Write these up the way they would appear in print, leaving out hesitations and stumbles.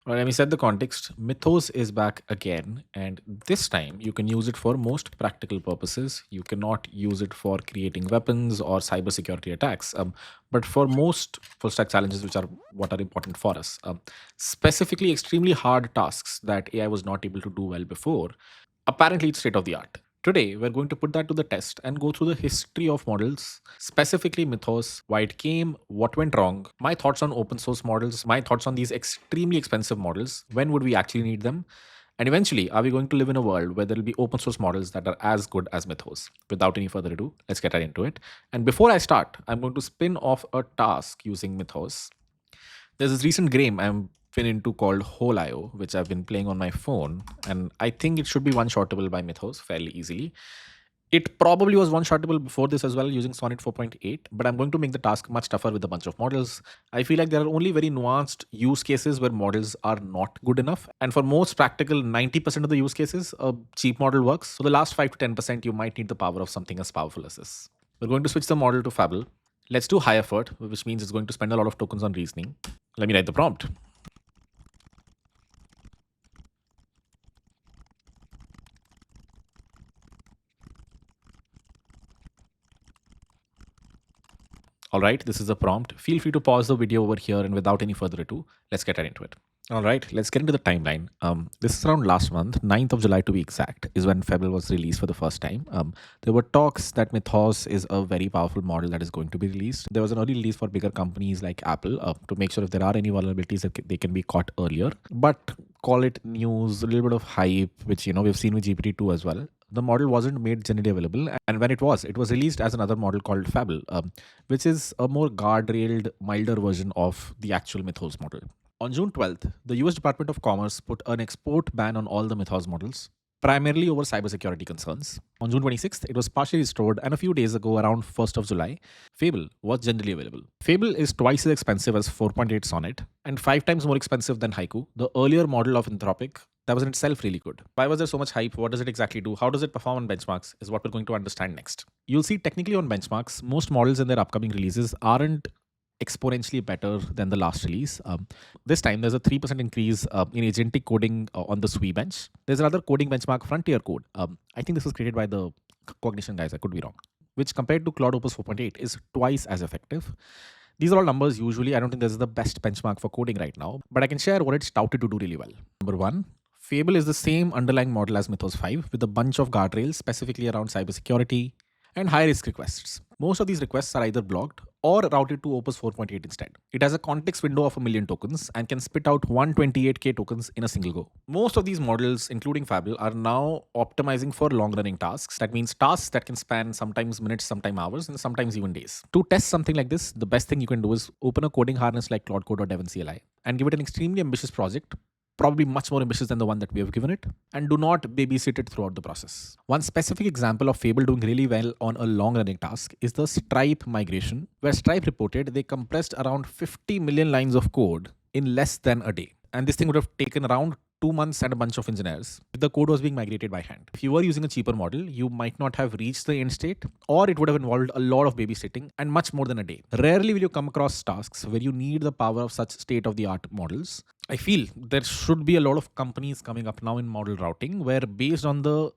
Let me set the context. Mythos is back again, and this time you can use it for most practical purposes. You cannot use it for creating weapons or cybersecurity attacks, but for most full stack challenges, which are what are important for us, specifically extremely hard tasks that AI was not able to do well before, apparently it's state of the art. Today, we're going to put that to the test and go through the history of models, specifically Mythos, why it came, what went wrong, my thoughts on open source models, my thoughts on these extremely expensive models, when would we actually need them, and eventually, are we going to live in a world where there will be open source models that are as good as Mythos? Without any further ado, let's get right into it. And before I start, I'm going to spin off a task using Mythos. There's this recent game I'm been into called Whole.io, which I've been playing on my phone, and I think it should be one-shottable by Mythos fairly easily. It probably was one-shottable before this as well using Sonnet 4.8, but I'm going to make the task much tougher with a bunch of models. I feel like there are only very nuanced use cases where models are not good enough, and for most practical 90% of the use cases, a cheap model works. So the last 5 to 10%, you might need the power of something as powerful as this. We're going to switch the model to Fable. Let's do high effort, which means it's going to spend a lot of tokens on reasoning. Let me write the prompt. All right, this is the prompt. Feel free to pause the video over here, and without any further ado, let's get right into it. All right, let's get into the timeline. This is around last month, 9th of July to be exact, is when Fable was released for the first time. There were talks that Mythos is a very powerful model that is going to be released. There was an early release for bigger companies like Apple to make sure if there are any vulnerabilities that they can be caught earlier. But call it news, a little bit of hype, which we've seen with GPT-2 as well. The model wasn't made generally available, and when it was released as another model called Fable, which is a more guardrailed, milder version of the actual Mythos model. On June 12th, the US Department of Commerce put an export ban on all the Mythos models, primarily over cybersecurity concerns. On June 26th, it was partially restored, and a few days ago, around 1st of July, Fable was generally available. Fable is twice as expensive as 4.8 Sonnet and 5 times more expensive than Haiku, the earlier model of Anthropic that was in itself really good. Why was there so much hype? What does it exactly do? How does it perform on benchmarks? Is what we're going to understand next. You'll see technically on benchmarks, most models in their upcoming releases aren't exponentially better than the last release. This time, there's a 3% increase in agentic coding on the SWE bench. There's another coding benchmark, Frontier Code. I think this was created by the Cognition guys, I could be wrong, which compared to Claude Opus 4.8 is twice as effective. These are all numbers usually. I don't think this is the best benchmark for coding right now, but I can share what it's touted to do really well. Number one, Fable is the same underlying model as Mythos 5 with a bunch of guardrails specifically around cybersecurity and high risk requests. Most of these requests are either blocked or routed to Opus 4.8 instead. It has a context window of 1 million tokens and can spit out 128k tokens in a single go. Most of these models, including Fable, are now optimizing for long running tasks. That means tasks that can span sometimes minutes, sometimes hours, and sometimes even days. To test something like this, the best thing you can do is open a coding harness like Claude Code or Devon CLI and give it an extremely ambitious project, probably much more ambitious than the one that we have given it, and do not babysit it throughout the process. One specific example of Fable doing really well on a long running task is the Stripe migration, where Stripe reported they compressed around 50 million lines of code in less than a day. And this thing would have taken around 2 months and a bunch of engineers if the code was being migrated by hand. If you were using a cheaper model, you might not have reached the end state, or it would have involved a lot of babysitting and much more than a day. Rarely will you come across tasks where you need the power of such state of the art models. I feel there should be a lot of companies coming up now in model routing where, based on the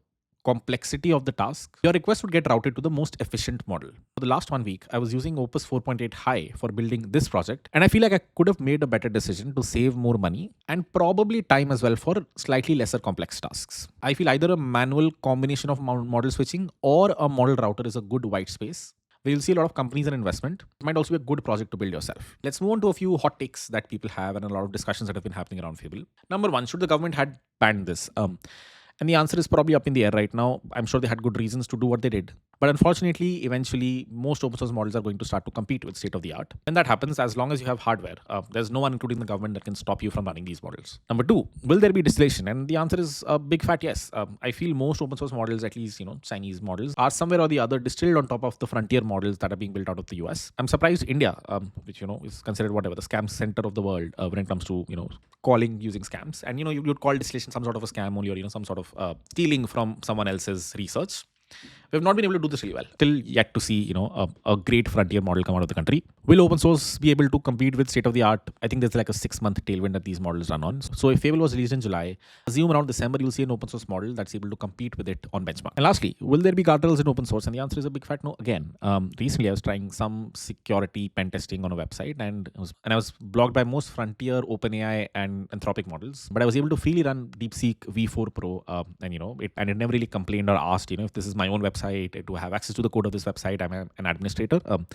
complexity of the task, your request would get routed to the most efficient model. For the last 1 week, I was using Opus 4.8 High for building this project, and I feel like I could have made a better decision to save more money and probably time as well for slightly lesser complex tasks. I feel either a manual combination of model switching or a model router is a good white space where you'll see a lot of companies and investment. It might also be a good project to build yourself. Let's move on to a few hot takes that people have and a lot of discussions that have been happening around Fable. Number one, should the government had banned this? And the answer is probably up in the air right now. I'm sure they had good reasons to do what they did. But unfortunately, eventually, most open source models are going to start to compete with state of the art. And that happens as long as you have hardware. There's no one, including the government, that can stop you from running these models. Number two, will there be distillation? And the answer is a big fat yes. I feel most open source models, at least Chinese models, are somewhere or the other distilled on top of the frontier models that are being built out of the US. I'm surprised India, which is considered whatever the scam center of the world when it comes to calling using scams, and you'd call distillation some sort of a scam only, or some sort of stealing from someone else's research. We've not been able to do this really well. Still yet to see, a great frontier model come out of the country. Will open source be able to compete with state of the art? I think there's like a 6-month tailwind that these models run on. So if Fable was released in July, assume around December, you'll see an open source model that's able to compete with it on benchmark. And lastly, will there be guardrails in open source? And the answer is a big fat no. Again, recently I was trying some security pen testing on a website and I was blocked by most frontier, OpenAI and Anthropic models, but I was able to freely run DeepSeek V4 Pro and it never really complained or asked, if this is my own website, to have access to the code of this website. I'm an administrator. And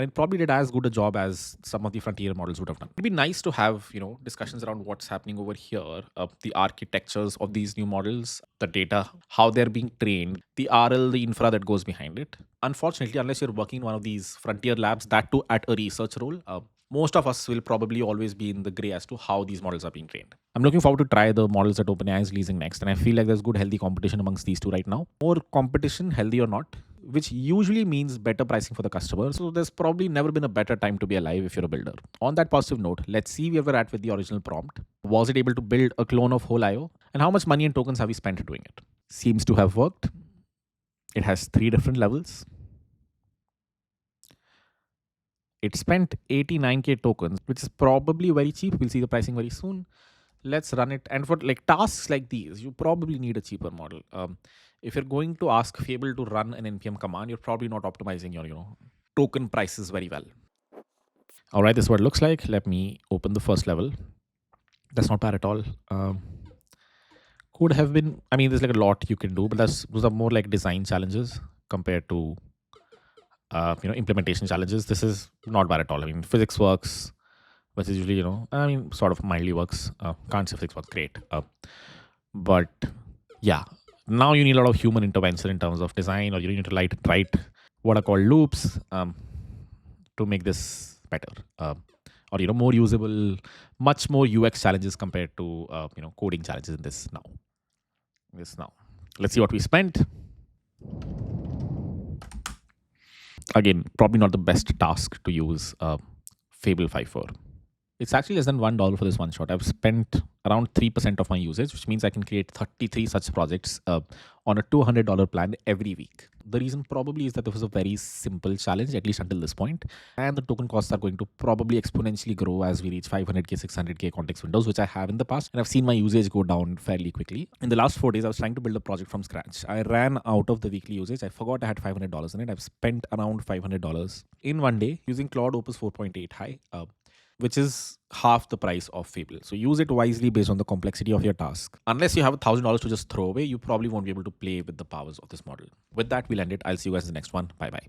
it probably did as good a job as some of the frontier models would have done. It'd be nice to have, discussions around what's happening over here, the architectures of these new models, the data, how they're being trained, the RL, the infra that goes behind it. Unfortunately, unless you're working in one of these frontier labs, that too at a research role, most of us will probably always be in the gray as to how these models are being trained. I'm looking forward to try the models that OpenAI is releasing next, and I feel like there's good, healthy competition amongst these two right now. More competition, healthy or not, which usually means better pricing for the customer. So there's probably never been a better time to be alive if you're a builder. On that positive note, let's see where we're at with the original prompt. Was it able to build a clone of whole.io? And how much money and tokens have we spent doing it? Seems to have worked. It has 3 different levels. It spent 89k tokens, which is probably very cheap. We'll see the pricing very soon. Let's run it. And for like tasks like these, you probably need a cheaper model. If you're going to ask Fable to run an npm command, you're probably not optimizing your token prices very well. All right, this is what it looks like. Let me open the first level. That's not bad at all. Could have been, there's like a lot you can do, but those are more like design challenges compared to implementation challenges. This is not bad at all. Physics works, which is usually, sort of mildly works. Can't say physics works great. But yeah, now you need a lot of human intervention in terms of design, or you need to write what are called loops to make this better. Or, more usable, much more UX challenges compared to, coding challenges in this now. Let's see what we spent. Again, probably not the best task to use Fable 5.4. It's actually less than $1 for this one shot. I've spent around 3% of my usage, which means I can create 33 such projects on a $200 plan every week. The reason probably is that this was a very simple challenge, at least until this point. And the token costs are going to probably exponentially grow as we reach 500k, 600k context windows, which I have in the past. And I've seen my usage go down fairly quickly. In the last 4 days, I was trying to build a project from scratch. I ran out of the weekly usage. I forgot I had $500 in it. I've spent around $500 in one day using Claude Opus 4.8 high. Which is half the price of Fable. So use it wisely based on the complexity of your task. Unless you have $1,000 to just throw away, you probably won't be able to play with the powers of this model. With that, we'll end it. I'll see you guys in the next one. Bye-bye.